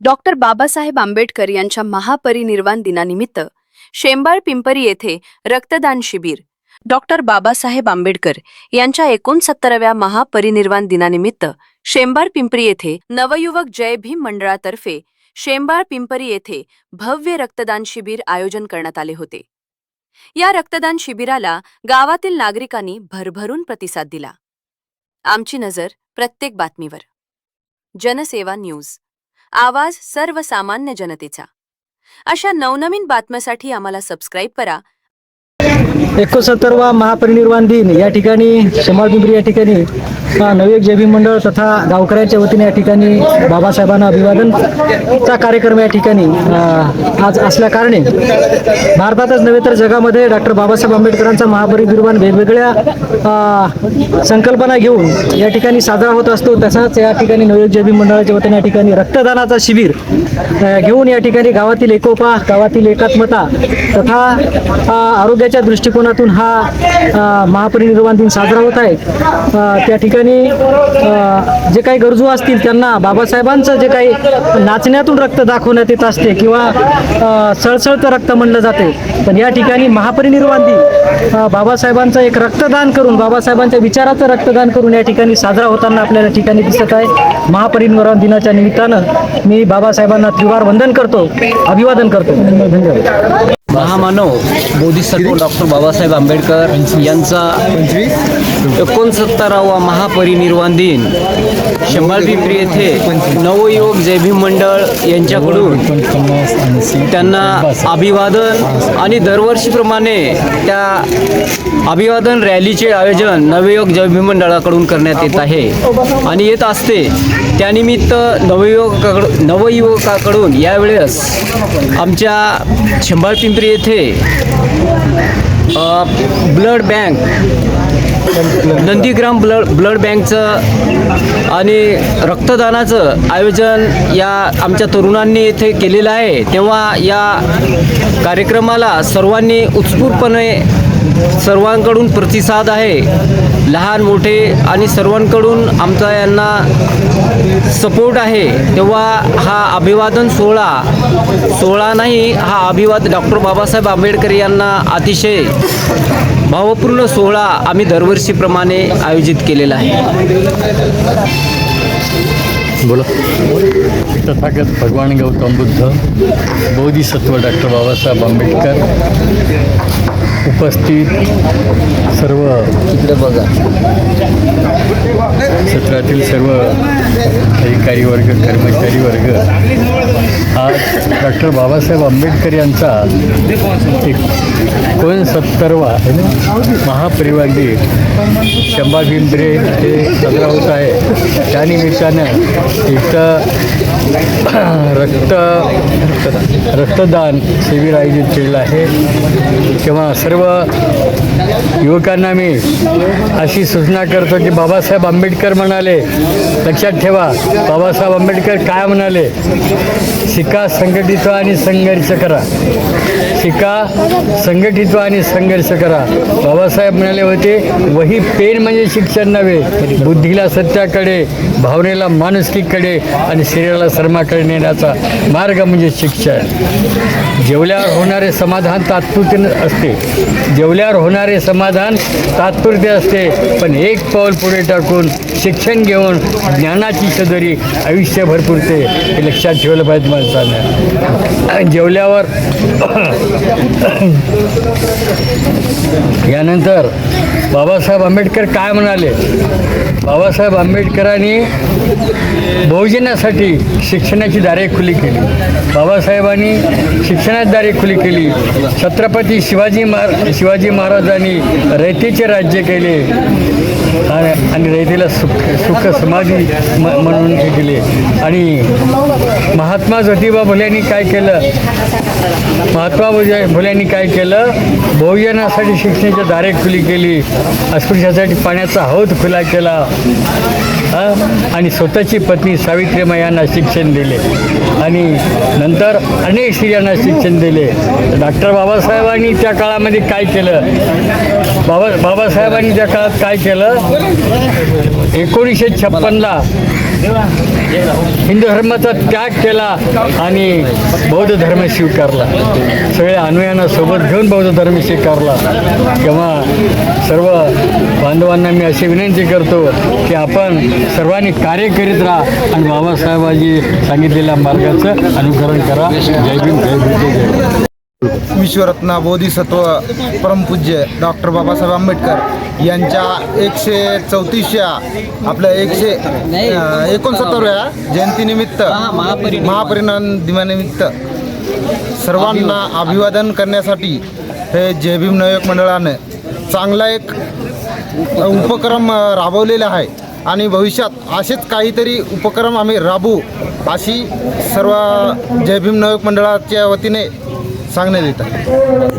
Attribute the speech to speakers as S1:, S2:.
S1: Doctor Babasaheb Ambedkar यांच्या महापरिनिर्वाण दिनानिमित्त शेंबाळ पिंपरी येथे रक्तदान शिबिर. डॉक्टर बाबासाहेब आंबेडकर यांच्या 69व्या महापरिनिर्वाण दिनानिमित्त शेंबाळ पिंपरी येथे नवयुवक जय भीम मंडळातर्फे शेंबाळ पिंपरी येथे भव्य रक्तदान शिबिर आयोजन करण्यात आले होते. या रक्तदान शिबिराला गावातील नागरिकांनी भरभरून प्रतिसाद दिला. आमची नजर प्रत्येक बातमीवर. जनसेवा न्यूज, आवाज सर्वसामान्य जनतेचा. अशा नवनवीन बातम्यांसाठी आम्हाला सबस्क्राइब करा.
S2: 69वा महापरिनिर्वाण दिन या ठिकाणी शेंबाळ पिंपरी या ठिकाणी नवयुवक जय भीम मंडळ तथा गावकऱ्यांच्या वतीने या ठिकाणी बाबासाहेबांना अभिवादनचा कार्यक्रम या ठिकाणी आज असल्याकारणे भारतातच नव्हे तर जगामध्ये डॉक्टर बाबासाहेब आंबेडकरांचा महापरिनिर्वाण वेगवेगळ्या संकल्पना घेऊन या ठिकाणी साजरा होत असतो. तसाच या ठिकाणी नवयुवक जय भीम मंडळाच्या वतीने या ठिकाणी रक्तदानाचा शिबिर घेऊन या ठिकाणी गावातील एकोपा, गावातील एकात्मता तथा आरोग्याच्या दृष्टिकोनातून हा महापरिनिर्वाण दिन साजरा होत आहे. त्या ठिकाणी जे काही गरजू असतील त्यांना बाबासाहेबांचं जे काही नाचण्यातून रक्त दाखवण्यात येत असते किंवा सळसळतं रक्त म्हणलं जाते, पण या ठिकाणी महापरिनिर्वाण दिन बाबासाहेबांचं एक रक्तदान करून, बाबासाहेबांच्या विचाराचं रक्तदान करून या ठिकाणी साजरा होताना आपल्याला ठिकाणी दिसत आहे. महापरिनिर्वाण दिनाच्या निमित्तानं मी बाबासाहेबांना त्रिवार वंदन करतो, अभिवादन करतो. धन्यवाद.
S3: महामानव बोधिसत्व डॉक्टर बाबासाहेब आंबेडकर यांचा 69वा महापरिनिर्वाण दिन शेंबाळ पिंपरी येथे नवयुवक जय भीम मंडळ यांच्याकडून त्यांना अभिवादन आणि दरवर्षीप्रमाणे त्या अभिवादन रॅलीचे आयोजन नवयुवक जय भीम मंडळाकडून करण्यात येत आहे आणि येत असते. त्यानिमित्त नवयुवकाकडून यावेळेस आमच्या शेंबाळ पिंपरी येथे ब्लड बँक, नंदीग्राम ब्लड बँकचं आणि रक्तदानाचं आयोजन या आमच्या तरुणांनी येथे केलेलं आहे. तेव्हा या कार्यक्रमाला सर्वांनी उत्स्फूर्तपणे सर्वांकडून प्रतिसाद आहे. लहान मोठे आणि सर्वांकडून आमचा यांना सपोर्ट आहे. तेव्हा हा अभिवादन सोहळा नाही, हा अभिवादन डॉक्टर बाबासाहेब आंबेडकर यांना अतिशय भावपूर्ण सोहळा आम्ही दरवर्षीप्रमाणे आयोजित केलेला आहे.
S4: बोला. तथागत भगवान गौतम बुद्ध, बोधिसत्व डॉक्टर बाबासाहेब आंबेडकर, उपस्थित सर्व
S3: इकडे बघा,
S4: क्षेत्रातील सर्व अधिकारी वर्ग, कर्मचारी वर्ग, आज डॉक्टर बाबासाहेब आंबेडकर यांचा 69वा महापरिनिर्वाण दिन शेंबाळ पिंपरी हे साजरा होत आहे. त्यानिमित्तानं इथं रक्तदान शिबिर आयोजित केलेलं आहे. तेव्हा सर्व युवकांना मी अशी सूचना करतो की बाबासाहेब आंबेडकर म्हणाले, लक्षात ठेवा, बाबासाहेब आंबेडकर काय म्हणाले, शिका, संघटित आणि संघर्ष करा. शिका, संघटित आणि संघर्ष करा. बाबासाहेब म्हणाले होते, वही पेन म्हणजे शिक्षण नव्हे, बुद्धीला सत्याकडे, भावनेला माणुसकीकडे आणि शरीराला शर्माकडे नेण्याचा मार्ग म्हणजे शिक्षण. जेवल्यावर होणारे समाधान तात्पुरते असते, जेवल्यावर होणारे समाधान तात्पुरते असते, पण एक पाऊल पुढे टाकून शिक्षण घेऊन ज्ञानाची सदरी आयुष्यभर पुरते. हे लक्षात ठेवलं पाहिजे माणसानं. जेवल्यावर यानंतर बाबासाहेब आंबेडकर काय म्हणाले, बाबासाहेब आंबेडकरांनी बहुजनासाठी शिक्षणाची दारे खुली केली. बाबासाहेबांनी शिक्षणाची दारे खुली केली. छत्रपती शिवाजी महाराजांनी रयतेचे राज्य केले आणि रयतेला सुख समाधी म्हणून हे केले. आणि महात्मा ज्योतिबा फुलेंनी काय केलं, फुलेंनी काय केलं, बहुजनासाठी शिक्षणाची दारे खुली केली, अस्पृश्यासाठी पाण्याचा हौद खुला केला आणि स्वतःची पत्नी सावित्रीबाई यांना शिक्षण दिले आणि नंतर अनेक स्त्रियांना शिक्षण दिले. डॉक्टर बाबासाहेबांनी त्या काळामध्ये काय केलं, बाबासाहेबांनी त्या काळात काय केलं, 1956ला हिंदू धर्माचा त्याग केला आणि बौद्ध धर्म स्वीकारला. सगळ्या अन्वयांना सोबत घेऊन बौद्ध धर्म स्वीकारला. तेव्हा सर्व बांधवांना मी अशी विनंती करतो की आपण सर्वांनी कार्य करीत राहा आणि बाबासाहेबांनी सांगितलेल्या मार्गाचं अनुकरण करा. जय भीम, जय बुद्ध, जय.
S5: विश्वरत्न बोधिसत्व परमपूज्य डॉक्टर बाबासाहेब आंबेडकर यांच्या 134व्या आपल्या 169व्या जयंतीनिमित्त महापरिनिर्वाण दिनानिमित्त सर्वांना अभिवादन करण्यासाठी हे जय भीम नवयुवक मंडळानं चांगला एक उपक्रम राबवलेला आहे आणि भविष्यात असेच काहीतरी उपक्रम आम्ही राबवू अशी सर्व जय भीम नवयुवक मंडळाच्या वतीने सांगण्यात येत आहे.